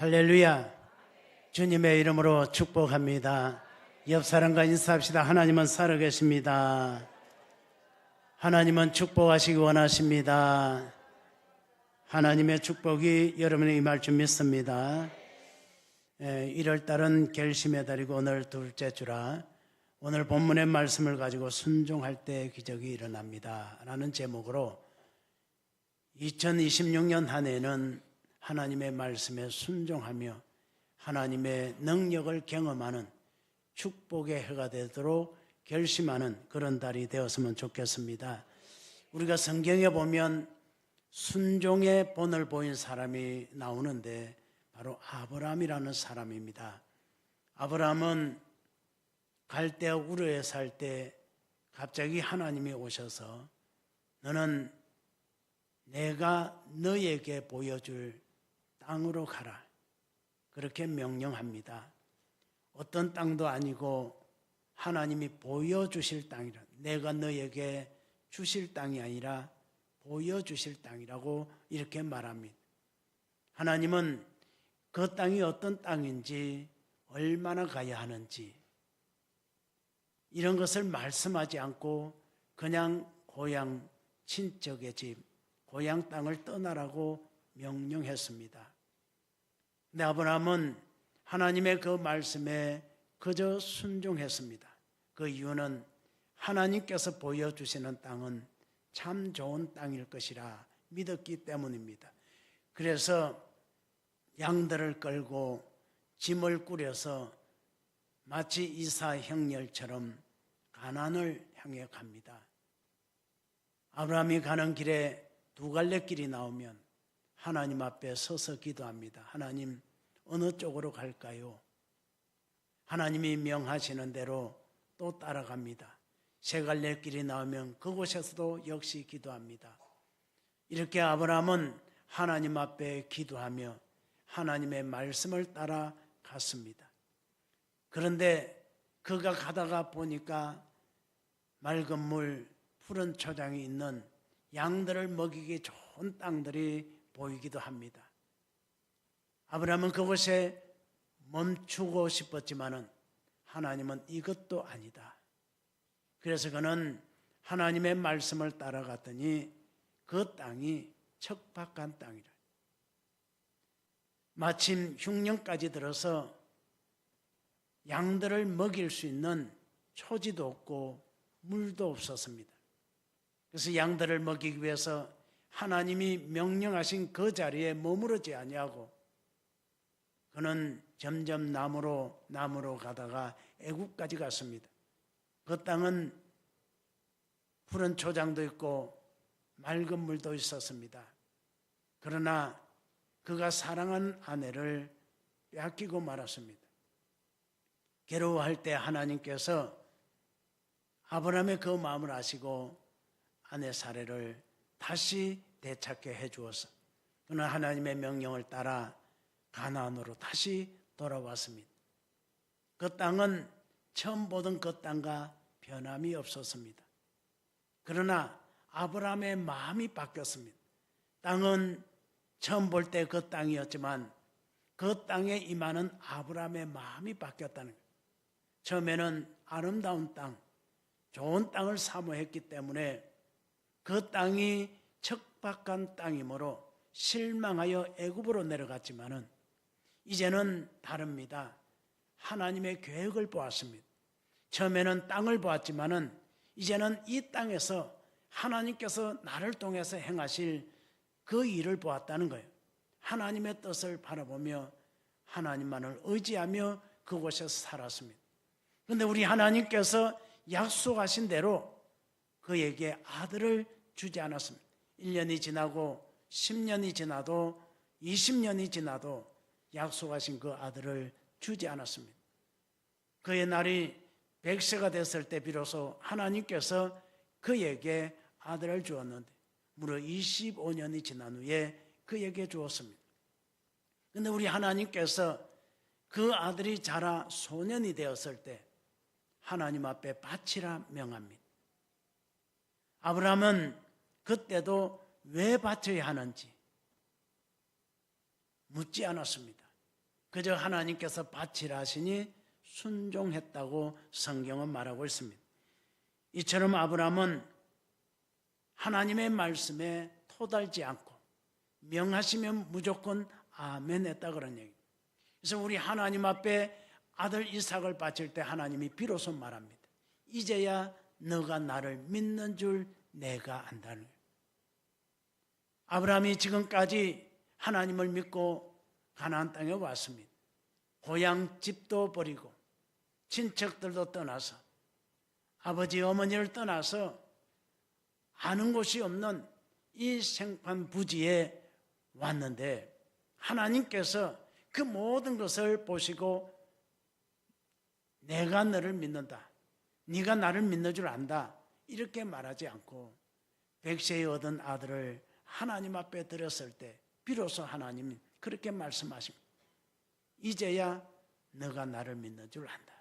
할렐루야. 주님의 이름으로 축복합니다. 옆 사람과 인사합시다. 하나님은 살아계십니다. 하나님은 축복하시기 원하십니다. 하나님의 축복이 여러분에 임할 줄 믿습니다. 1월달은 결심의 달이고 오늘 둘째 주라 오늘 본문의 말씀을 가지고 순종할 때 기적이 일어납니다 라는 제목으로 2026년 한 해는 하나님의 말씀에 순종하며 하나님의 능력을 경험하는 축복의 해가 되도록 결심하는 그런 달이 되었으면 좋겠습니다. 우리가 성경에 보면 순종의 본을 보인 사람이 나오는데 바로 아브라함이라는 사람입니다. 아브라함은 갈대아 우르에 살 때 갑자기 하나님이 오셔서 너는 내가 너에게 보여줄 땅으로 가라 그렇게 명령합니다. 어떤 땅도 아니고 하나님이 보여주실 땅이라, 내가 너에게 주실 땅이 아니라 보여주실 땅이라고 이렇게 말합니다. 하나님은 그 땅이 어떤 땅인지, 얼마나 가야 하는지 이런 것을 말씀하지 않고 그냥 고향 친척의 집, 고향 땅을 떠나라고 명령했습니다. 근데 아브라함은 하나님의 그 말씀에 그저 순종했습니다. 그 이유는 하나님께서 보여주시는 땅은 참 좋은 땅일 것이라 믿었기 때문입니다. 그래서 양들을 끌고 짐을 꾸려서 마치 이사 형렬처럼 가나안을 향해 갑니다. 아브라함이 가는 길에 두 갈래 길이 나오면 하나님 앞에 서서 기도합니다. 하나님, 어느 쪽으로 갈까요? 하나님이 명하시는 대로 또 따라갑니다. 세 갈래 길이 나오면 그곳에서도 역시 기도합니다. 이렇게 아브라함은 하나님 앞에 기도하며 하나님의 말씀을 따라 갔습니다. 그런데 그가 가다가 보니까 맑은 물, 푸른 초장이 있는 양들을 먹이기 좋은 땅들이 보이기도 합니다. 아브라함은 그곳에 멈추고 싶었지만은 하나님은 이것도 아니다. 그래서 그는 하나님의 말씀을 따라갔더니 그 땅이 척박한 땅이라. 마침 흉년까지 들어서 양들을 먹일 수 있는 초지도 없고 물도 없었습니다. 그래서 양들을 먹이기 위해서 하나님이 명령하신 그 자리에 머무르지 아니하고 그는 점점 남으로 가다가 애굽까지 갔습니다. 그 땅은 푸른 초장도 있고 맑은 물도 있었습니다. 그러나 그가 사랑한 아내를 빼앗기고 말았습니다. 괴로워할 때 하나님께서 아브라함의 그 마음을 아시고 아내 사례를 다시 되찾게 해주어서 그는 하나님의 명령을 따라 가나안으로 다시 돌아왔습니다. 그 땅은 처음 보던 그 땅과 변함이 없었습니다. 그러나 아브라함의 마음이 바뀌었습니다. 땅은 처음 볼 때 그 땅이었지만 그 땅에 임하는 아브라함의 마음이 바뀌었다는 거예요. 처음에는 아름다운 땅, 좋은 땅을 사모했기 때문에 그 땅이 척박한 땅이므로 실망하여 애굽으로 내려갔지만은 이제는 다릅니다. 하나님의 계획을 보았습니다. 처음에는 땅을 보았지만은 이제는 이 땅에서 하나님께서 나를 통해서 행하실 그 일을 보았다는 거예요. 하나님의 뜻을 바라보며 하나님만을 의지하며 그곳에서 살았습니다. 그런데 우리 하나님께서 약속하신 대로 그에게 아들을 주지 않았습니다. 1년이 지나고 10년이 지나도 20년이 지나도 약속하신 그 아들을 주지 않았습니다. 그의 날이 100세가 됐을 때 비로소 하나님께서 그에게 아들을 주었는데 무려 25년이 지난 후에 그에게 주었습니다. 그런데 우리 하나님께서 그 아들이 자라 소년이 되었을 때 하나님 앞에 바치라 명합니다. 아브라함은 그때도 왜 바쳐야 하는지 묻지 않았습니다. 그저 하나님께서 바치라 하시니 순종했다고 성경은 말하고 있습니다. 이처럼 아브라함은 하나님의 말씀에 토달지 않고 명하시면 무조건 아멘 했다 그런 얘기입니다. 그래서 우리 하나님 앞에 아들 이삭을 바칠 때 하나님이 비로소 말합니다. 이제야 너가 나를 믿는 줄 내가 안다는 거예요. 아브라함이 지금까지 하나님을 믿고 가나안 땅에 왔습니다. 고향 집도 버리고 친척들도 떠나서 아버지 어머니를 떠나서 아는 곳이 없는 이 생판 부지에 왔는데 하나님께서 그 모든 것을 보시고 내가 너를 믿는다, 네가 나를 믿는 줄 안다 이렇게 말하지 않고 백세에 얻은 아들을 하나님 앞에 드렸을 때 비로소 하나님이 그렇게 말씀하십니다. 이제야 너가 나를 믿는 줄 안다.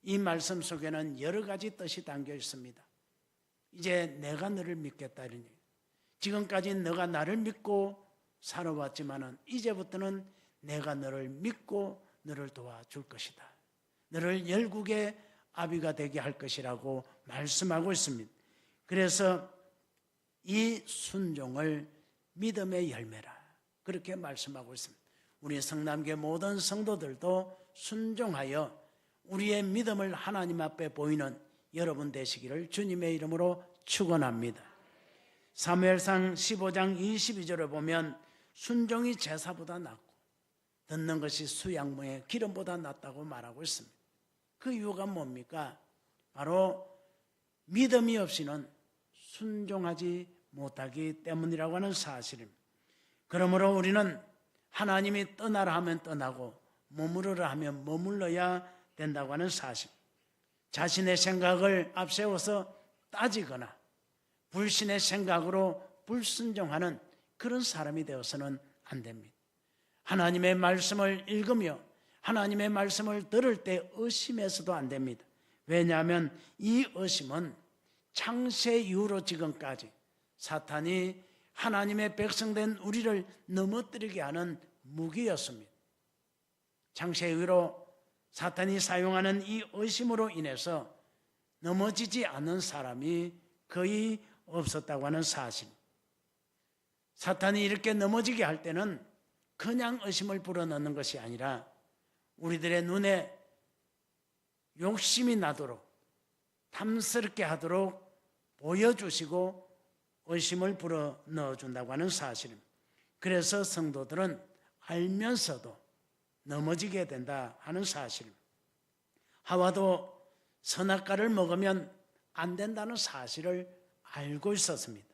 이 말씀 속에는 여러 가지 뜻이 담겨 있습니다. 이제 내가 너를 믿겠다 이런 얘기. 지금까지 너가 나를 믿고 살아왔지만은 이제부터는 내가 너를 믿고 너를 도와줄 것이다. 너를 열국의 아비가 되게 할 것이라고 말씀하고 있습니다. 그래서 이 순종을 믿음의 열매라 그렇게 말씀하고 있습니다. 우리 성남교회 모든 성도들도 순종하여 우리의 믿음을 하나님 앞에 보이는 여러분 되시기를 주님의 이름으로 축원합니다. 사무엘상 15장 22절에 보면 순종이 제사보다 낫고 듣는 것이 수양모의 기름보다 낫다고 말하고 있습니다. 그 이유가 뭡니까? 바로 믿음이 없이는 순종하지 못하기 때문이라고 하는 사실입니다. 그러므로 우리는 하나님이 떠나라 하면 떠나고 머무르라 하면 머물러야 된다고 하는 사실. 자신의 생각을 앞세워서 따지거나 불신의 생각으로 불순종하는 그런 사람이 되어서는 안 됩니다. 하나님의 말씀을 읽으며 하나님의 말씀을 들을 때 의심해서도 안 됩니다. 왜냐하면 이 의심은 창세 이후로 지금까지 사탄이 하나님의 백성된 우리를 넘어뜨리게 하는 무기였습니다. 창세 이후로 사탄이 사용하는 이 의심으로 인해서 넘어지지 않는 사람이 거의 없었다고 하는 사실. 사탄이 이렇게 넘어지게 할 때는 그냥 의심을 불어넣는 것이 아니라 우리들의 눈에 욕심이 나도록 탐스럽게 하도록 보여주시고 의심을 불어넣어준다고 하는 사실입니다. 그래서 성도들은 알면서도 넘어지게 된다 하는 사실입니다. 하와도 선악과를 먹으면 안 된다는 사실을 알고 있었습니다.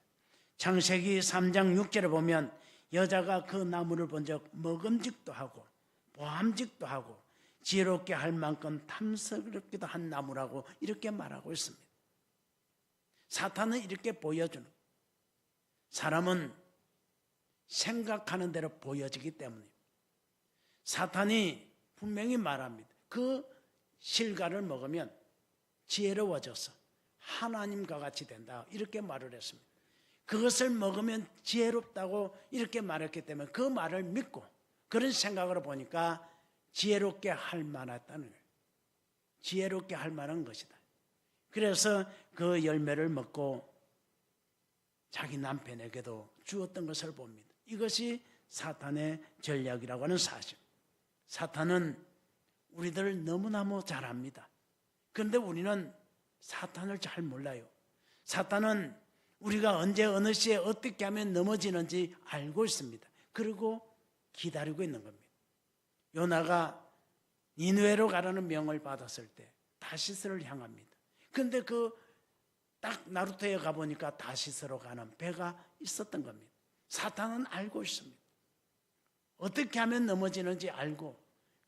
창세기 3장 6절에 보면 여자가 그 나무를 본 적 먹음직도 하고 보암직도 하고 지혜롭게 할 만큼 탐스럽기도 한 나무라고 이렇게 말하고 있습니다. 사탄은 이렇게 보여주는, 사람은 생각하는 대로 보여지기 때문입니다. 사탄이 분명히 말합니다. 그 실과를 먹으면 지혜로워져서 하나님과 같이 된다 이렇게 말을 했습니다. 그것을 먹으면 지혜롭다고 이렇게 말했기 때문에 그 말을 믿고 그런 생각으로 보니까 지혜롭게 할 만하다는 거예요. 지혜롭게 할 만한 것이다. 그래서 그 열매를 먹고 자기 남편에게도 주었던 것을 봅니다. 이것이 사탄의 전략이라고 하는 사실. 사탄은 우리들을 너무너무 잘 압니다. 그런데 우리는 사탄을 잘 몰라요. 사탄은 우리가 언제 어느 시에 어떻게 하면 넘어지는지 알고 있습니다. 그리고 기다리고 있는 겁니다. 요나가 니느웨로 가라는 명을 받았을 때 다시스를 향합니다. 그런데 딱 나루터에 가보니까 다시스로 가는 배가 있었던 겁니다. 사탄은 알고 있습니다. 어떻게 하면 넘어지는지 알고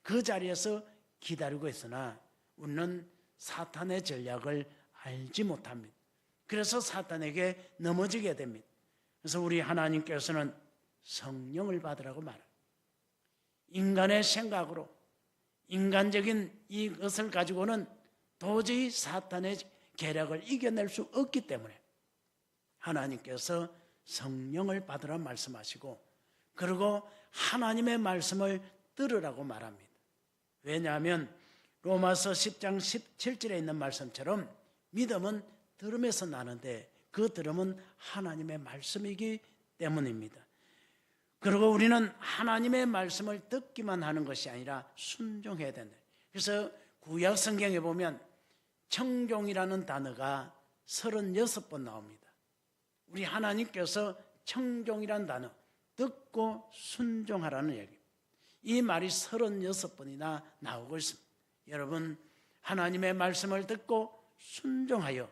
그 자리에서 기다리고 있으나 우리는 사탄의 전략을 알지 못합니다. 그래서 사탄에게 넘어지게 됩니다. 그래서 우리 하나님께서는 성령을 받으라고 말합니다. 인간의 생각으로 인간적인 이것을 가지고는 도저히 사탄의 계략을 이겨낼 수 없기 때문에 하나님께서 성령을 받으라 말씀하시고 그리고 하나님의 말씀을 들으라고 말합니다. 왜냐하면 로마서 10장 17절에 있는 말씀처럼 믿음은 들음에서 나는데 그 들음은 하나님의 말씀이기 때문입니다. 그리고 우리는 하나님의 말씀을 듣기만 하는 것이 아니라 순종해야 된다. 그래서 구약 성경에 보면 청종이라는 단어가 36번 나옵니다. 우리 하나님께서 청종이라는 단어, 듣고 순종하라는 얘기입니다. 이 말이 36번이나 나오고 있습니다. 여러분, 하나님의 말씀을 듣고 순종하여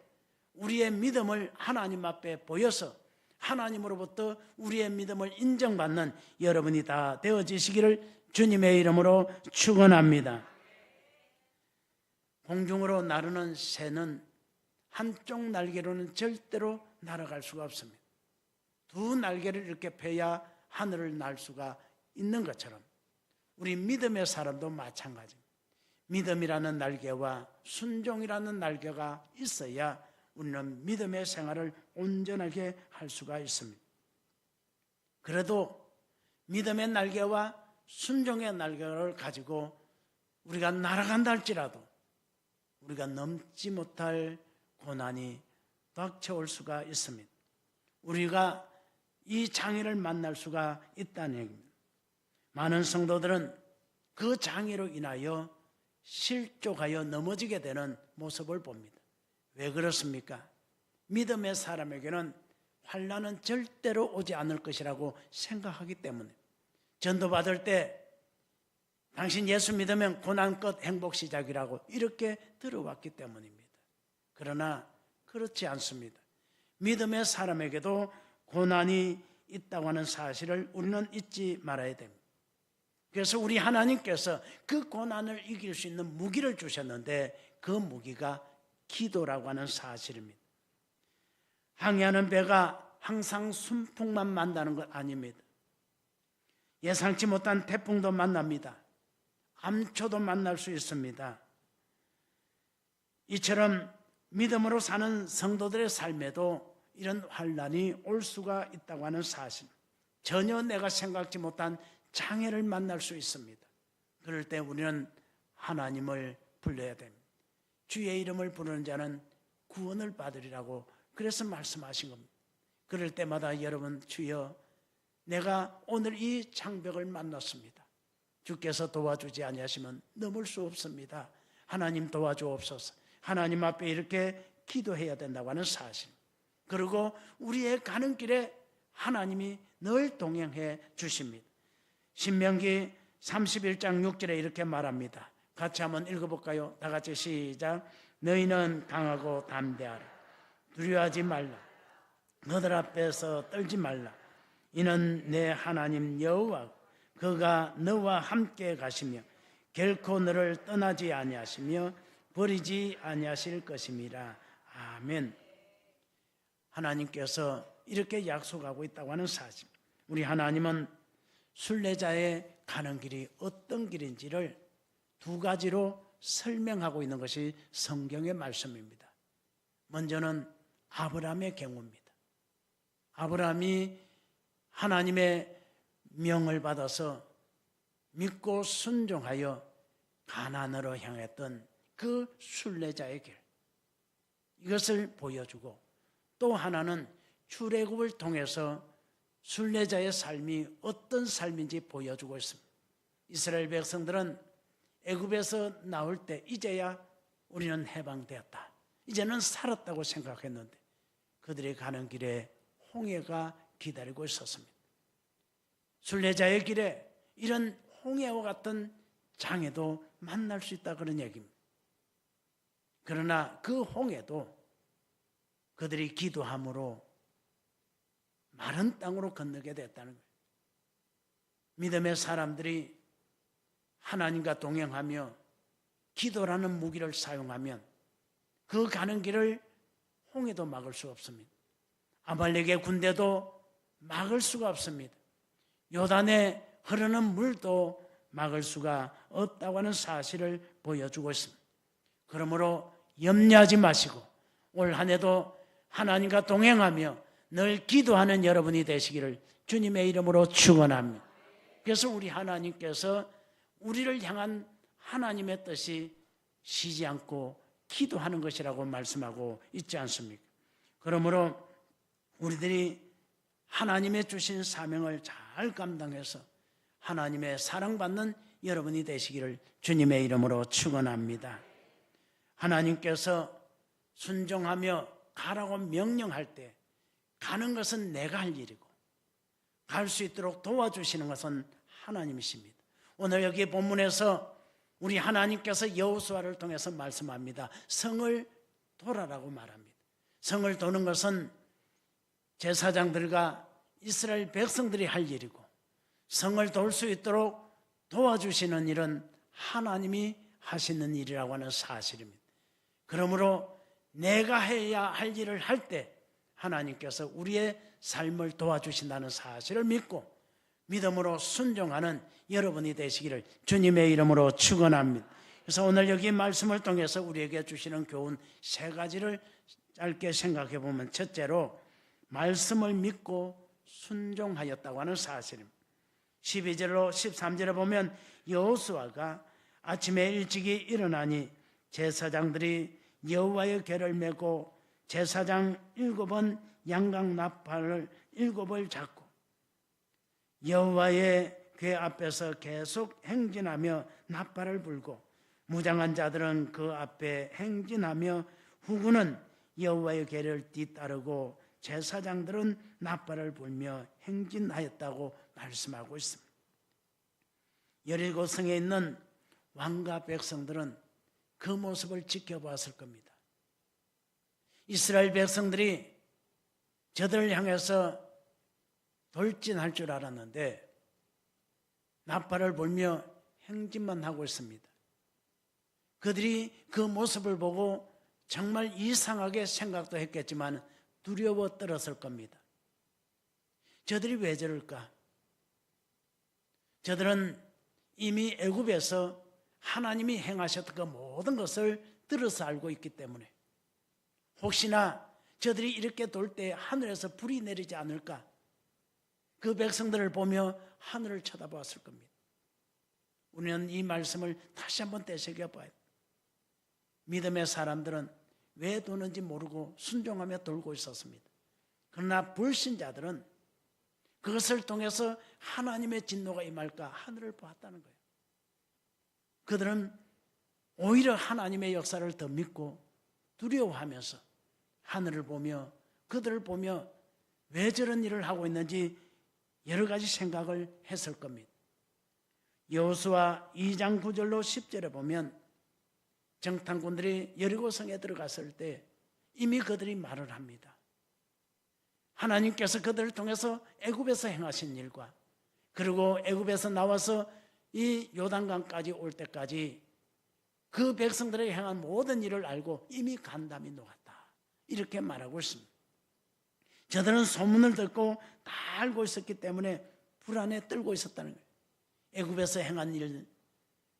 우리의 믿음을 하나님 앞에 보여서 하나님으로부터 우리의 믿음을 인정받는 여러분이 다 되어지시기를 주님의 이름으로 축원합니다. 공중으로 나르는 새는 한쪽 날개로는 절대로 날아갈 수가 없습니다. 두 날개를 이렇게 펴야 하늘을 날 수가 있는 것처럼 우리 믿음의 사람도 마찬가지입니다. 믿음이라는 날개와 순종이라는 날개가 있어야 우리는 믿음의 생활을 온전하게 할 수가 있습니다. 그래도 믿음의 날개와 순종의 날개를 가지고 우리가 날아간다 할지라도 우리가 넘지 못할 고난이 닥쳐올 수가 있습니다. 우리가 이 장애를 만날 수가 있다는 얘기입니다. 많은 성도들은 그 장애로 인하여 실족하여 넘어지게 되는 모습을 봅니다. 왜 그렇습니까? 믿음의 사람에게는 환난은 절대로 오지 않을 것이라고 생각하기 때문에 전도받을 때 당신 예수 믿으면 고난 끝 행복 시작이라고 이렇게 들어왔기 때문입니다. 그러나 그렇지 않습니다. 믿음의 사람에게도 고난이 있다고 하는 사실을 우리는 잊지 말아야 됩니다. 그래서 우리 하나님께서 그 고난을 이길 수 있는 무기를 주셨는데 그 무기가 기도라고 하는 사실입니다. 항해하는 배가 항상 순풍만 만나는 것 아닙니다. 예상치 못한 태풍도 만납니다. 암초도 만날 수 있습니다. 이처럼 믿음으로 사는 성도들의 삶에도 이런 환난이 올 수가 있다고 하는 사실, 전혀 내가 생각지 못한 장애를 만날 수 있습니다. 그럴 때 우리는 하나님을 불러야 됩니다. 주의 이름을 부르는 자는 구원을 받으리라고 그래서 말씀하신 겁니다. 그럴 때마다 여러분, 주여 내가 오늘 이 장벽을 만났습니다. 주께서 도와주지 아니하시면 넘을 수 없습니다. 하나님 도와주옵소서. 하나님 앞에 이렇게 기도해야 된다고 하는 사실, 그리고 우리의 가는 길에 하나님이 늘 동행해 주십니다. 신명기 31장 6절에 이렇게 말합니다. 같이 한번 읽어볼까요? 다 같이 시작. 너희는 강하고 담대하라. 두려워하지 말라. 너들 앞에서 떨지 말라. 이는 내 하나님 여호와 그가 너와 함께 가시며 결코 너를 떠나지 아니하시며 버리지 아니하실 것임이라. 아멘. 하나님께서 이렇게 약속하고 있다고 하는 사실, 우리 하나님은 순례자의 가는 길이 어떤 길인지를 두 가지로 설명하고 있는 것이 성경의 말씀입니다. 먼저는 아브라함의 경우입니다. 아브라함이 하나님의 명을 받아서 믿고 순종하여 가나안으로 향했던 그 순례자의 길, 이것을 보여주고, 또 하나는 출애굽을 통해서 순례자의 삶이 어떤 삶인지 보여주고 있습니다. 이스라엘 백성들은 애굽에서 나올 때 이제야 우리는 해방되었다, 이제는 살았다고 생각했는데 그들이 가는 길에 홍해가 기다리고 있었습니다. 순례자의 길에 이런 홍해와 같은 장애도 만날 수 있다, 그런 얘기입니다. 그러나 그 홍해도 그들이 기도함으로 마른 땅으로 건너게 됐다는 거예요. 믿음의 사람들이 하나님과 동행하며 기도라는 무기를 사용하면 그 가는 길을 홍해도 막을 수 없습니다. 아말렉의 군대도 막을 수가 없습니다. 요단에 흐르는 물도 막을 수가 없다고 하는 사실을 보여주고 있습니다. 그러므로 염려하지 마시고 올 한 해도 하나님과 동행하며 늘 기도하는 여러분이 되시기를 주님의 이름으로 축원합니다. 그래서 우리 하나님께서 우리를 향한 하나님의 뜻이 쉬지 않고 기도하는 것이라고 말씀하고 있지 않습니까? 그러므로 우리들이 하나님의 주신 사명을 잘 감당해서 하나님의 사랑받는 여러분이 되시기를 주님의 이름으로 축원합니다. 하나님께서 순종하며 가라고 명령할 때 가는 것은 내가 할 일이고 갈 수 있도록 도와주시는 것은 하나님이십니다. 오늘 여기 본문에서 우리 하나님께서 여호수아를 통해서 말씀합니다. 성을 돌아라고 말합니다. 성을 도는 것은 제사장들과 이스라엘 백성들이 할 일이고 성을 돌 수 있도록 도와주시는 일은 하나님이 하시는 일이라고 하는 사실입니다. 그러므로 내가 해야 할 일을 할 때 하나님께서 우리의 삶을 도와주신다는 사실을 믿고 믿음으로 순종하는 여러분이 되시기를 주님의 이름으로 축원합니다. 그래서 오늘 여기 말씀을 통해서 우리에게 주시는 교훈 세 가지를 짧게 생각해 보면, 첫째로 말씀을 믿고 순종하였다고 하는 사실입니다. 12절로 13절에 보면 여호수아가 아침에 일찍이 일어나니 제사장들이 여호와의 궤를 메고 제사장 7은 양각 나팔을 7을 잡고 여호와의 궤 앞에서 계속 행진하며 나팔을 불고 무장한 자들은 그 앞에 행진하며 후군은 여호와의 궤를 뒤따르고 제사장들은 나팔을 불며 행진하였다고 말씀하고 있습니다. 여리고 성에 있는 왕과 백성들은 그 모습을 지켜보았을 겁니다. 이스라엘 백성들이 저들을 향해서 돌진할 줄 알았는데 나팔을 불며 행진만 하고 있습니다. 그들이 그 모습을 보고 정말 이상하게 생각도 했겠지만 두려워 떨었을 겁니다. 저들이 왜 저럴까? 저들은 이미 애굽에서 하나님이 행하셨던 그 모든 것을 들어서 알고 있기 때문에 혹시나 저들이 이렇게 돌 때 하늘에서 불이 내리지 않을까? 그 백성들을 보며 하늘을 쳐다보았을 겁니다. 우리는 이 말씀을 다시 한번 되새겨봐야 돼요. 믿음의 사람들은 왜 도는지 모르고 순종하며 돌고 있었습니다. 그러나 불신자들은 그것을 통해서 하나님의 진노가 임할까 하늘을 보았다는 거예요. 그들은 오히려 하나님의 역사를 더 믿고 두려워하면서 하늘을 보며 그들을 보며 왜 저런 일을 하고 있는지 여러 가지 생각을 했을 겁니다. 여호수아 2장 9절로 10절에 보면 정탐꾼들이 여리고성에 들어갔을 때 이미 그들이 말을 합니다. 하나님께서 그들을 통해서 애굽에서 행하신 일과 그리고 애굽에서 나와서 이 요단강까지 올 때까지 그 백성들에게 행한 모든 일을 알고 이미 간담이 녹았다. 이렇게 말하고 있습니다. 저들은 소문을 듣고 다 알고 있었기 때문에 불안에 떨고 있었다는 거예요. 애굽에서 행한 일,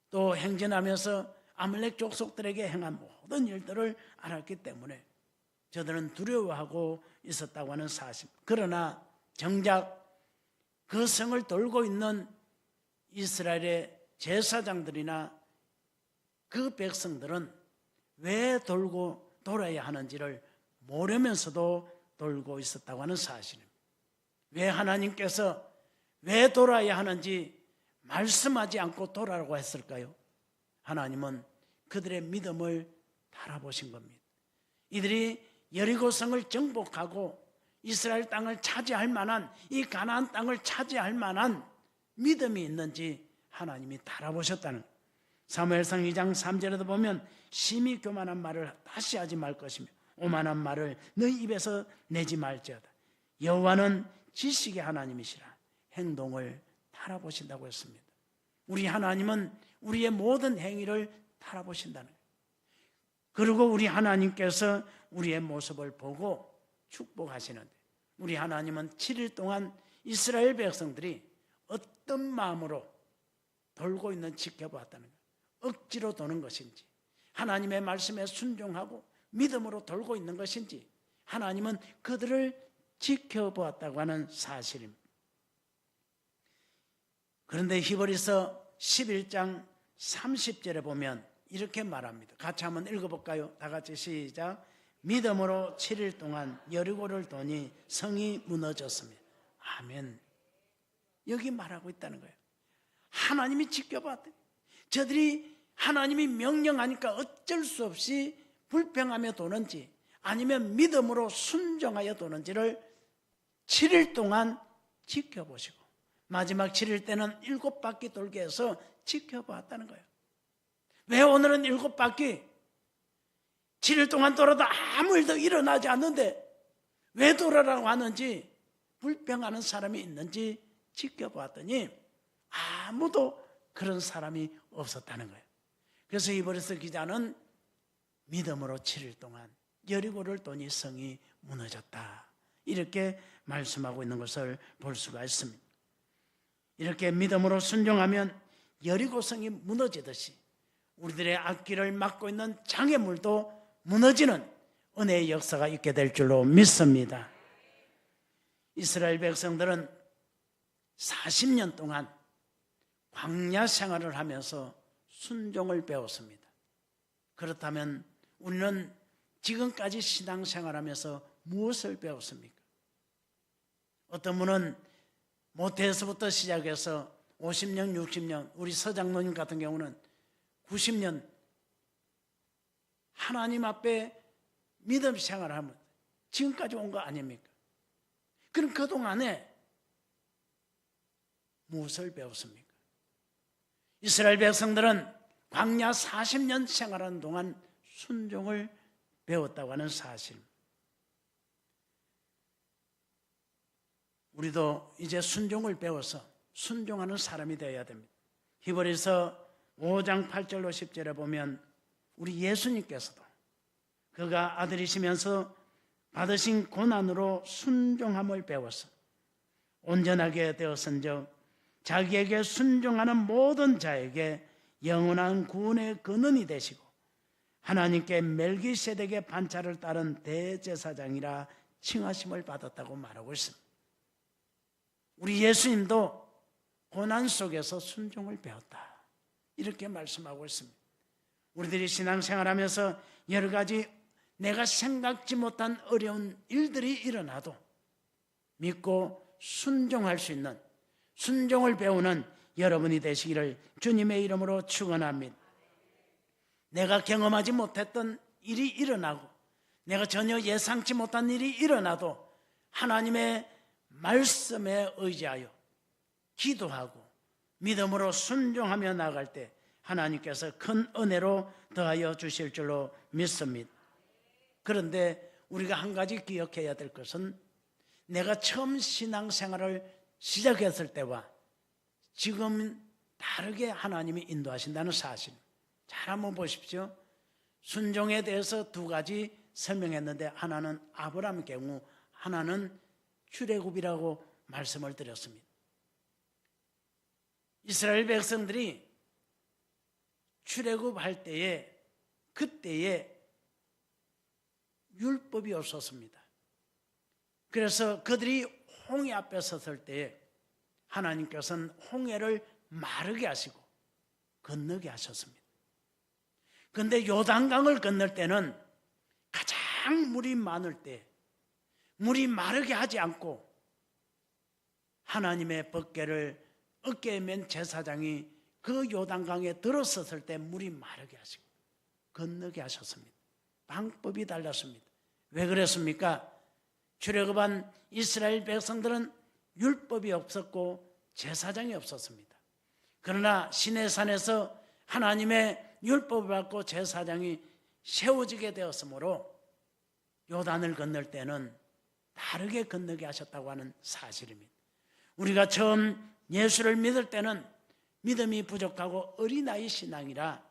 또 행진하면서 아말렉 족속들에게 행한 모든 일들을 알았기 때문에 저들은 두려워하고 있었다고 하는 사실. 그러나 정작 그 성을 돌고 있는 이스라엘의 제사장들이나 그 백성들은 왜 돌아야 하는지를 모르면서도 돌고 있었다고 하는 사실입니다. 왜 하나님께서 왜 돌아야 하는지 말씀하지 않고 돌아라고 했을까요? 하나님은 그들의 믿음을 바라보신 겁니다. 이들이 여리고성을 정복하고 이스라엘 땅을 차지할 만한, 이 가나안 땅을 차지할 만한 믿음이 있는지 하나님이 바라보셨다는 거예요. 사무엘상 2장 3절에도 보면 심히 교만한 말을 다시 하지 말 것이며 오만한 말을 너희 입에서 내지 말지어다. 여호와는 지식의 하나님이시라. 행동을 바라보신다고 했습니다. 우리 하나님은 우리의 모든 행위를 바라보신다는 거예요. 그리고 우리 하나님께서 우리의 모습을 보고 축복하시는데 우리 하나님은 7일 동안 이스라엘 백성들이 어떤 마음으로 돌고 있는지 지켜보았다는 거예요. 억지로 도는 것인지 하나님의 말씀에 순종하고 믿음으로 돌고 있는 것인지 하나님은 그들을 지켜보았다고 하는 사실입니다. 그런데 히브리서 11장 30절에 보면 이렇게 말합니다. 같이 한번 읽어볼까요? 다 같이 시작. 믿음으로 7일 동안 여리고를 도니 성이 무너졌습니다. 아멘. 여기 말하고 있다는 거예요. 하나님이 지켜봤대. 저들이 하나님이 명령하니까 어쩔 수 없이 불평하며 도는지 아니면 믿음으로 순종하여 도는지를 7일 동안 지켜보시고 마지막 7일 때는 7바퀴 돌게 해서 지켜봤다는 거예요. 왜 오늘은 7바퀴? 7일 동안 돌아도 아무 일도 일어나지 않는데 왜 돌아라고 하는지 불평하는 사람이 있는지 지켜봤더니 아무도 그런 사람이 없었다는 거예요. 그래서 이브리서 기자는 믿음으로 7일 동안 여리고를 도니 성이 무너졌다 이렇게 말씀하고 있는 것을 볼 수가 있습니다. 이렇게 믿음으로 순종하면 여리고 성이 무너지듯이 우리들의 앞길을 막고 있는 장애물도 무너지는 은혜의 역사가 있게 될 줄로 믿습니다. 이스라엘 백성들은 40년 동안 광야 생활을 하면서 순종을 배웠습니다. 그렇다면 우리는 지금까지 신앙생활하면서 무엇을 배웠습니까? 어떤 분은 모태에서부터 시작해서 50년, 60년, 우리 서장로님 같은 경우는 90년 하나님 앞에 믿음 생활을 하면 지금까지 온 거 아닙니까? 그럼 그동안에 무엇을 배웠습니까? 이스라엘 백성들은 광야 40년 생활하는 동안 순종을 배웠다고 하는 사실. 우리도 이제 순종을 배워서 순종하는 사람이 되어야 됩니다. 히브리서 5장 8절로 10절에 보면 우리 예수님께서도 그가 아들이시면서 받으신 고난으로 순종함을 배워서 온전하게 되었은즉 자기에게 순종하는 모든 자에게 영원한 구원의 근원이 되시고 하나님께 멜기세덱의 반차를 따른 대제사장이라 칭하심을 받았다고 말하고 있습니다. 우리 예수님도 고난 속에서 순종을 배웠다 이렇게 말씀하고 있습니다. 우리들이 신앙생활하면서 여러 가지 내가 생각지 못한 어려운 일들이 일어나도 믿고 순종할 수 있는 순종을 배우는 여러분이 되시기를 주님의 이름으로 축원합니다. 내가 경험하지 못했던 일이 일어나고 내가 전혀 예상치 못한 일이 일어나도 하나님의 말씀에 의지하여 기도하고 믿음으로 순종하며 나아갈 때 하나님께서 큰 은혜로 더하여 주실 줄로 믿습니다. 그런데 우리가 한 가지 기억해야 될 것은 내가 처음 신앙생활을 시작했을 때와 지금 다르게 하나님이 인도하신다는 사실. 잘 한번 보십시오. 순종에 대해서 두 가지 설명했는데 하나는 아브라함 경우, 하나는 출애굽이라고 말씀을 드렸습니다. 이스라엘 백성들이 출애굽할 때에 그때에 율법이 없었습니다. 그래서 그들이 홍해 앞에 섰을 때에 하나님께서는 홍해를 마르게 하시고 건너게 하셨습니다. 그런데 요단강을 건널 때는 가장 물이 많을 때 물이 마르게 하지 않고 하나님의 법궤를 어깨에 맨 제사장이 그 요단강에 들어섰을 때 물이 마르게 하시고 건너게 하셨습니다. 방법이 달랐습니다. 왜 그랬습니까? 출애굽한 이스라엘 백성들은 율법이 없었고 제사장이 없었습니다. 그러나 시내산에서 하나님의 율법을 받고 제사장이 세워지게 되었으므로 요단을 건널 때는 다르게 건너게 하셨다고 하는 사실입니다. 우리가 처음 예수를 믿을 때는 믿음이 부족하고 어린아이 신앙이라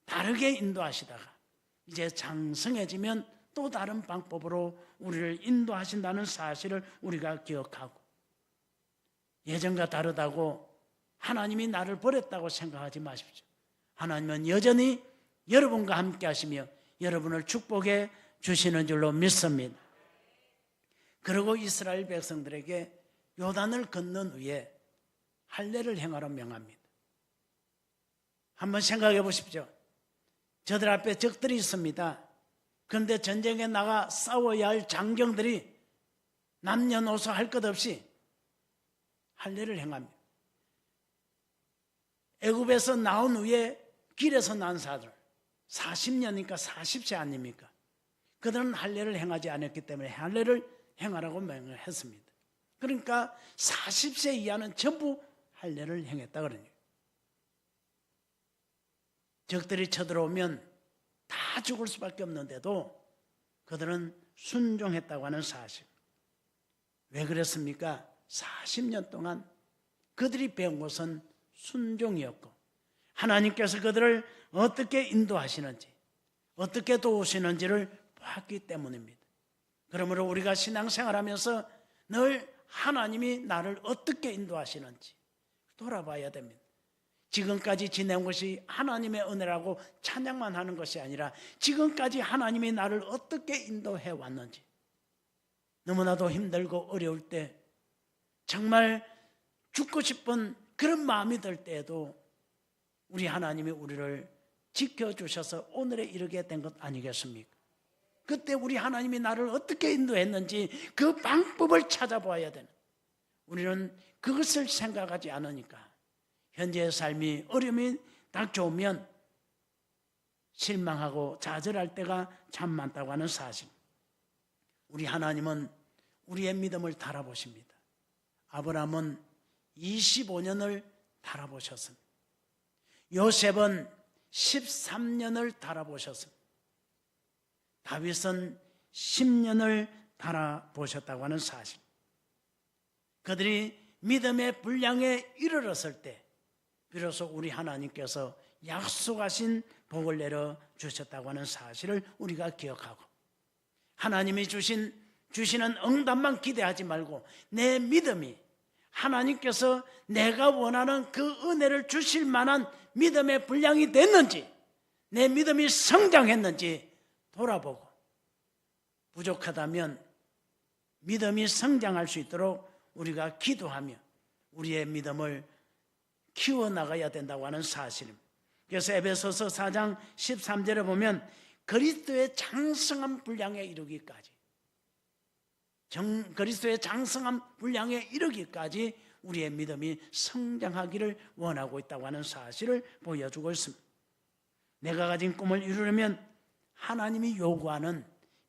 다르게 인도하시다가 이제 장성해지면 또 다른 방법으로 우리를 인도하신다는 사실을 우리가 기억하고 예전과 다르다고 하나님이 나를 버렸다고 생각하지 마십시오. 하나님은 여전히 여러분과 함께 하시며 여러분을 축복해 주시는 줄로 믿습니다. 그리고 이스라엘 백성들에게 요단을 건넌 후에 할례를 행하러 명합니다. 한번 생각해 보십시오. 저들 앞에 적들이 있습니다. 그런데 전쟁에 나가 싸워야 할 장정들이 남녀노소 할 것 없이 할례를 행합니다. 애굽에서 나온 후에 길에서 난 사들 40년이니까 40세 아닙니까? 그들은 할례를 행하지 않았기 때문에 할례를 행하라고 명령했습니다. 그러니까 40세 이하는 전부 할례를 행했다 그러니 적들이 쳐들어오면 다 죽을 수밖에 없는데도 그들은 순종했다고 하는 사실. 왜 그랬습니까? 40년 동안 그들이 배운 것은 순종이었고 하나님께서 그들을 어떻게 인도하시는지 어떻게 도우시는지를 봤기 때문입니다. 그러므로 우리가 신앙생활하면서 늘 하나님이 나를 어떻게 인도하시는지 돌아봐야 됩니다. 지금까지 지낸 것이 하나님의 은혜라고 찬양만 하는 것이 아니라 지금까지 하나님이 나를 어떻게 인도해 왔는지, 너무나도 힘들고 어려울 때 정말 죽고 싶은 그런 마음이 들 때에도 우리 하나님이 우리를 지켜주셔서 오늘에 이르게 된 것 아니겠습니까? 그때 우리 하나님이 나를 어떻게 인도했는지 그 방법을 찾아봐야 되는, 우리는 그것을 생각하지 않으니까 현재의 삶이 어려움이 닥쳐오면 실망하고 좌절할 때가 참 많다고 하는 사실. 우리 하나님은 우리의 믿음을 달아보십니다. 아브라함은 25년을 달아보셨습니다. 요셉은 13년을 달아보셨습니다. 다윗은 10년을 달아보셨다고 하는 사실. 그들이 믿음의 분량에 이르렀을 때 비로소 우리 하나님께서 약속하신 복을 내려 주셨다고 하는 사실을 우리가 기억하고, 하나님이 주시는 응답만 기대하지 말고 내 믿음이 하나님께서 내가 원하는 그 은혜를 주실 만한 믿음의 분량이 됐는지, 내 믿음이 성장했는지 돌아보고, 부족하다면 믿음이 성장할 수 있도록 우리가 기도하며 우리의 믿음을 키워나가야 된다고 하는 사실입니다. 그래서 에베소서 4장 13절에 보면 그리스도의 장성한 분량에 이르기까지, 그리스도의 장성한 분량에 이르기까지 우리의 믿음이 성장하기를 원하고 있다고 하는 사실을 보여주고 있습니다. 내가 가진 꿈을 이루려면 하나님이 요구하는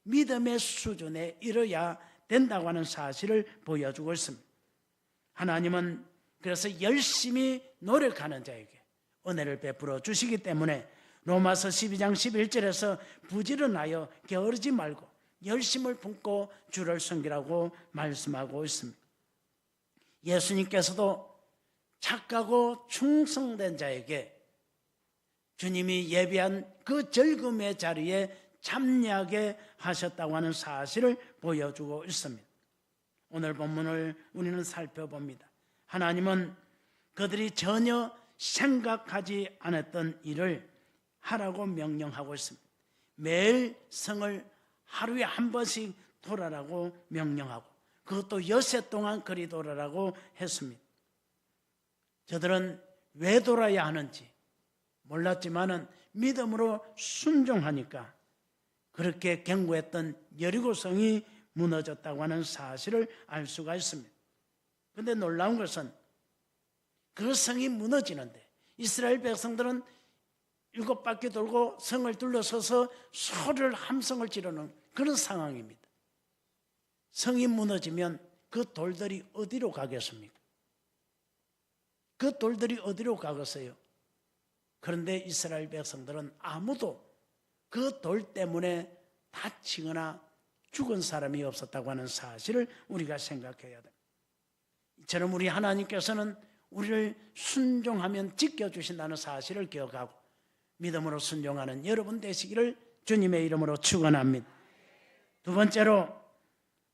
믿음의 수준에 이르러야 된다고 하는 사실을 보여주고 있습니다. 하나님은 그래서 열심히 노력하는 자에게 은혜를 베풀어 주시기 때문에 로마서 12장 11절에서 부지런하여 게으르지 말고 열심을 품고 주를 섬기라고 말씀하고 있습니다. 예수님께서도 착하고 충성된 자에게 주님이 예비한 그 즐거움의 자리에 참여하게 하셨다고 하는 사실을 보여주고 있습니다. 오늘 본문을 우리는 살펴봅니다. 하나님은 그들이 전혀 생각하지 않았던 일을 하라고 명령하고 있습니다. 매일 성을 하루에 한 번씩 돌아라고 명령하고, 그것도 엿새 동안 그리 돌아라고 했습니다. 저들은 왜 돌아야 하는지 몰랐지만은 믿음으로 순종하니까 그렇게 경고했던 여리고성이 무너졌다고 하는 사실을 알 수가 있습니다. 그런데 놀라운 것은 그 성이 무너지는데 이스라엘 백성들은 7바퀴 돌고 성을 둘러서서 소리를 함성을 지르는 그런 상황입니다. 성이 무너지면 그 돌들이 어디로 가겠습니까? 그 돌들이 어디로 가겠어요? 그런데 이스라엘 백성들은 아무도 그 돌 때문에 다치거나 죽은 사람이 없었다고 하는 사실을 우리가 생각해야 됩니다. 이처럼 우리 하나님께서는 우리를 순종하면 지켜주신다는 사실을 기억하고 믿음으로 순종하는 여러분 되시기를 주님의 이름으로 축원합니다. 두 번째로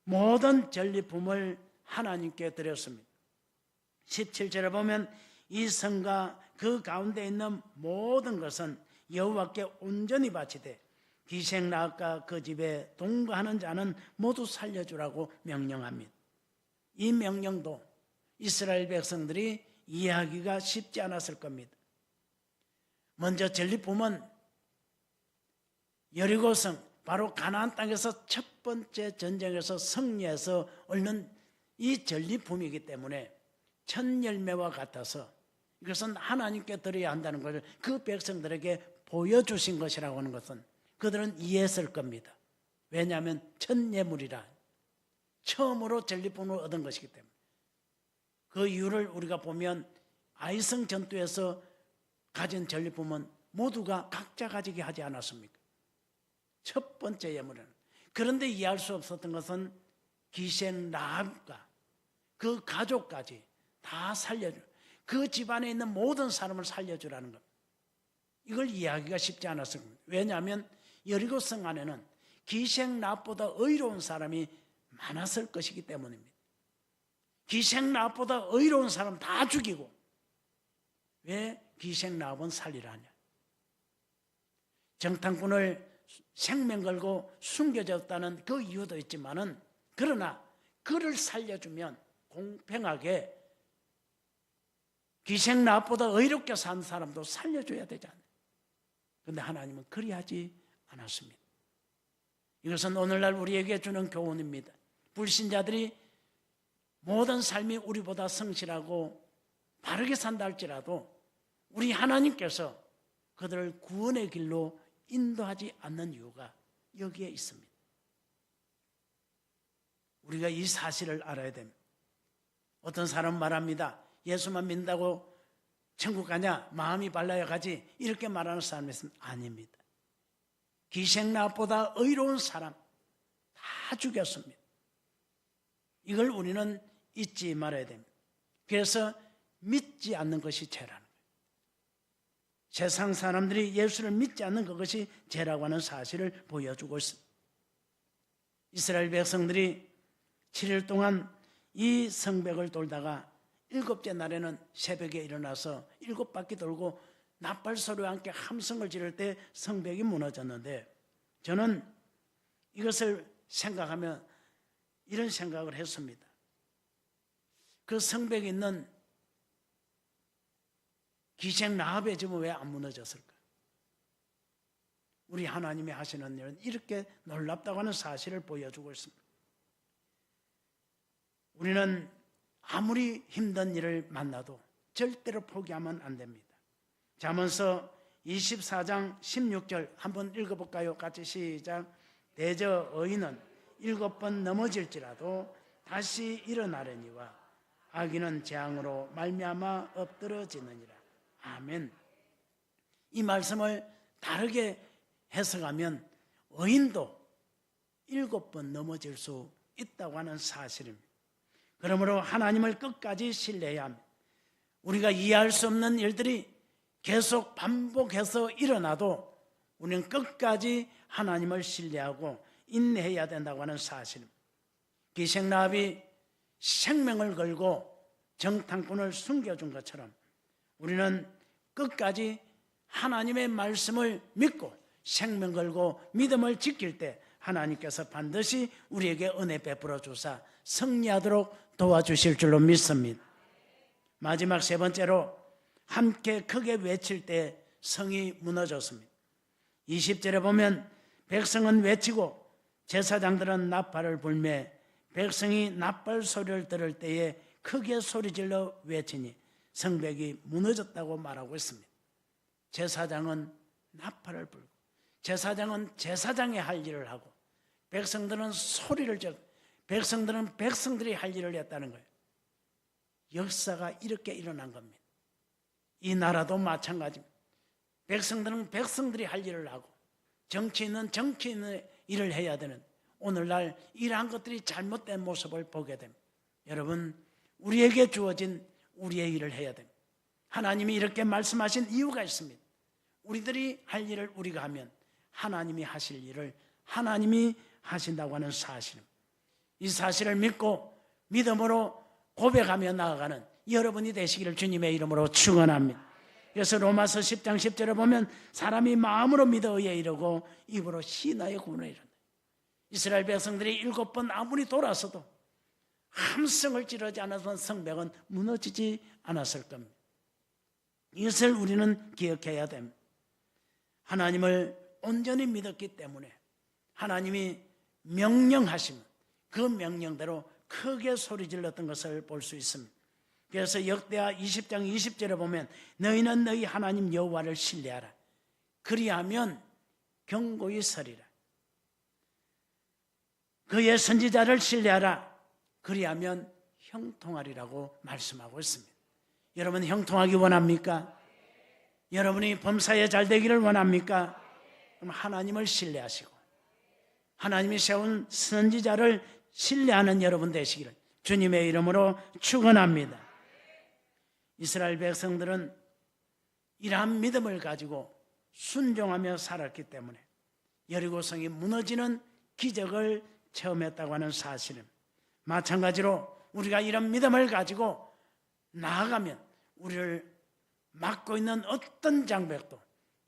모든 전리품을 하나님께 드렸습니다. 17절에 보면 이 성과 그 가운데 있는 모든 것은 여호와께 온전히 바치되 기생나귀과 그 집에 동거하는 자는 모두 살려주라고 명령합니다. 이 명령도 이스라엘 백성들이 이해하기가 쉽지 않았을 겁니다. 먼저 전리품은 여리고성, 바로 가나안 땅에서 첫 번째 전쟁에서 승리해서 얻는 이 전리품이기 때문에 첫 열매와 같아서 이것은 하나님께 드려야 한다는 것을 그 백성들에게 보여주신 것이라고 하는 것은 그들은 이해했을 겁니다. 왜냐하면 첫 예물이라, 처음으로 전리품을 얻은 것이기 때문에. 그 이유를 우리가 보면 아이성 전투에서 가진 전리품은 모두가 각자 가지게 하지 않았습니까? 첫 번째 예물은. 그런데 이해할 수 없었던 것은 기생 라합과 그 가족까지 다 살려줘, 그 집안에 있는 모든 사람을 살려주라는 것. 이걸 이해하기가 쉽지 않았습니다. 왜냐하면 여리고성 안에는 기생 라합보다 의로운 사람이 많았을 것이기 때문입니다. 기생 라합보다 의로운 사람 다 죽이고 왜 기생 라합은 살리라 하냐? 정탐꾼을 생명 걸고 숨겨졌다는 그 이유도 있지만은, 그러나 그를 살려주면 공평하게 기생 라합보다 의롭게 산 사람도 살려줘야 되잖아요. 그런데 하나님은 그리하지 않았습니다. 이것은 오늘날 우리에게 주는 교훈입니다. 불신자들이 모든 삶이 우리보다 성실하고 바르게 산다 할지라도 우리 하나님께서 그들을 구원의 길로 인도하지 않는 이유가 여기에 있습니다. 우리가 이 사실을 알아야 됩니다. 어떤 사람은 말합니다. 예수만 믿는다고 천국 가냐? 마음이 발라야 가지. 이렇게 말하는 사람이 있으면 아닙니다. 기생라합보다 의로운 사람 다 죽였습니다. 이걸 우리는 잊지 말아야 됩니다. 그래서 믿지 않는 것이 죄라는 거예요. 세상 사람들이 예수를 믿지 않는 그것이 죄라고 하는 사실을 보여주고 있습니다. 이스라엘 백성들이 7일 동안 이 성벽을 돌다가 7째 날에는 새벽에 일어나서 7바퀴 돌고 나팔소리와 함께 함성을 지를 때 성벽이 무너졌는데, 저는 이것을 생각하며 이런 생각을 했습니다. 그 성벽에 있는 기생 라합의 집은 왜 안 무너졌을까? 우리 하나님이 하시는 일은 이렇게 놀랍다고 하는 사실을 보여주고 있습니다. 우리는 아무리 힘든 일을 만나도 절대로 포기하면 안 됩니다. 잠언서 24장 16절 한번 읽어볼까요? 같이 시작. 대저 의인은 7번 넘어질지라도 다시 일어나려니와 악인은 재앙으로 말미암아 엎드러지느니라. 아멘. 이 말씀을 다르게 해석하면 의인도 7번 넘어질 수 있다고 하는 사실입니다. 그러므로 하나님을 끝까지 신뢰해야 합니다. 우리가 이해할 수 없는 일들이 계속 반복해서 일어나도 우리는 끝까지 하나님을 신뢰하고 인내해야 된다고 하는 사실입니다. 기생라합이 생명을 걸고 정탐꾼을 숨겨준 것처럼 우리는 끝까지 하나님의 말씀을 믿고 생명 걸고 믿음을 지킬 때 하나님께서 반드시 우리에게 은혜 베풀어 주사 승리하도록 도와주실 줄로 믿습니다. 마지막 세 번째로 함께 크게 외칠 때 성이 무너졌습니다. 20절에 보면 백성은 외치고 제사장들은 나팔을 불며 백성이 나팔 소리를 들을 때에 크게 소리질러 외치니 성벽이 무너졌다고 말하고 있습니다. 제사장은 나팔을 불고 제사장은 제사장의 할 일을 하고 백성들은 소리를 질, 백성들은 백성들이 할 일을 했다는 거예요. 역사가 이렇게 일어난 겁니다. 이 나라도 마찬가지입니다. 백성들은 백성들이 할 일을 하고 정치인은 정치인의 일을 해야 되는 오늘날 이러한 것들이 잘못된 모습을 보게 됩니다. 여러분, 우리에게 주어진 우리의 일을 해야 됩니다. 하나님이 이렇게 말씀하신 이유가 있습니다. 우리들이 할 일을 우리가 하면 하나님이 하실 일을 하나님이 하신다고 하는 사실입니다. 이 사실을 믿고 믿음으로 고백하며 나아가는 여러분이 되시기를 주님의 이름으로 축원합니다. 그래서 로마서 10장 10절에 보면 사람이 마음으로 믿어 의에 이르고 입으로 신하의 구원에 이른다. 이스라엘 백성들이 7번 아무리 돌아서도 함성을 지르지 않았던 성벽은 무너지지 않았을 겁니다. 이것을 우리는 기억해야 됩니다. 하나님을 온전히 믿었기 때문에 하나님이 명령하시면 그 명령대로 크게 소리질렀던 것을 볼 수 있습니다. 그래서 역대하 20장 20절에 보면 너희는 너희 하나님 여호와를 신뢰하라. 그리하면 경고히 서리라. 그의 선지자를 신뢰하라. 그리하면 형통하리라고 말씀하고 있습니다. 여러분 형통하기 원합니까? 여러분이 범사에 잘 되기를 원합니까? 그럼 하나님을 신뢰하시고 하나님이 세운 선지자를 신뢰하는 여러분 되시기를 주님의 이름으로 축원합니다. 이스라엘 백성들은 이러한 믿음을 가지고 순종하며 살았기 때문에 여리고성이 무너지는 기적을 체험했다고 하는 사실은 마찬가지로 우리가 이런 믿음을 가지고 나아가면 우리를 막고 있는 어떤 장벽도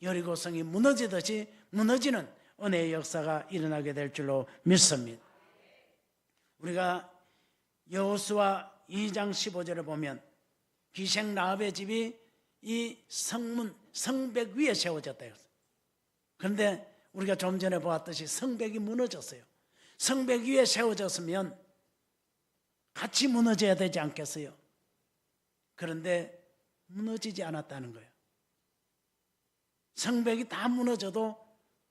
여리고성이 무너지듯이 무너지는 은혜의 역사가 일어나게 될 줄로 믿습니다. 우리가 여호수아 2장 15절에 보면 기생 라합의 집이 이 성벽 위에 세워졌다. 그런데 우리가 좀 전에 보았듯이 성벽이 무너졌어요. 성벽 위에 세워졌으면 같이 무너져야 되지 않겠어요? 그런데 무너지지 않았다는 거예요. 성벽이 다 무너져도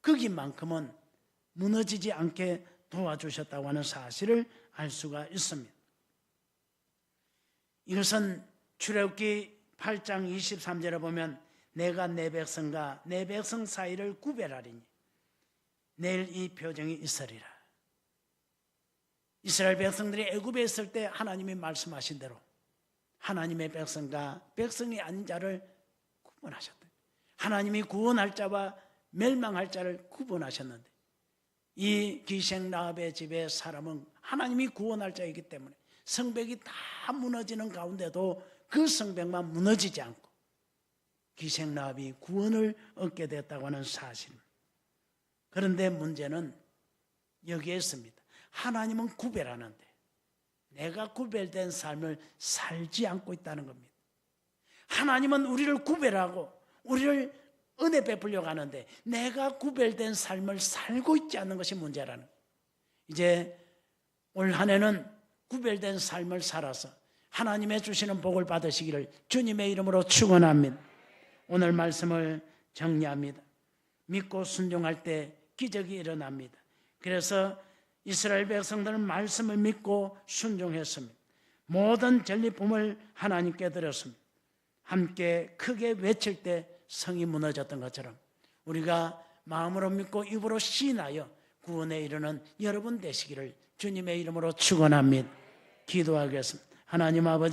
거기만큼은 무너지지 않게 도와주셨다고 하는 사실을 알 수가 있습니다. 이것은 출애굽기 8장 23절에 보면 내가 내 백성과 내 백성 사이를 구별하리니 내일 이 표정이 있으리라. 이스라엘 백성들이 애굽에 있을 때 하나님이 말씀하신 대로 하나님의 백성과 백성이 아닌 자를 구분하셨다. 하나님이 구원할 자와 멸망할 자를 구분하셨는데 이 기생 라합의 집의 사람은 하나님이 구원할 자이기 때문에 성벽이 다 무너지는 가운데도 그 성벽만 무너지지 않고 기생 라합이 구원을 얻게 됐다고 하는 사실입니다. 그런데 문제는 여기에 있습니다. 하나님은 구별하는데 내가 구별된 삶을 살지 않고 있다는 겁니다. 하나님은 우리를 구별하고 우리를 은혜 베풀려고 하는데 내가 구별된 삶을 살고 있지 않는 것이 문제라는 거예요. 이제 올 한 해는 구별된 삶을 살아서 하나님의 주시는 복을 받으시기를 주님의 이름으로 축원합니다. 오늘 말씀을 정리합니다. 믿고 순종할 때 기적이 일어납니다. 그래서 이스라엘 백성들은 말씀을 믿고 순종했습니다. 모든 전리품을 하나님께 드렸습니다. 함께 크게 외칠 때 성이 무너졌던 것처럼 우리가 마음으로 믿고 입으로 시인하여 구원에 이르는 여러분 되시기를 주님의 이름으로 축원합니다. 기도하겠습니다. 하나님 아버지,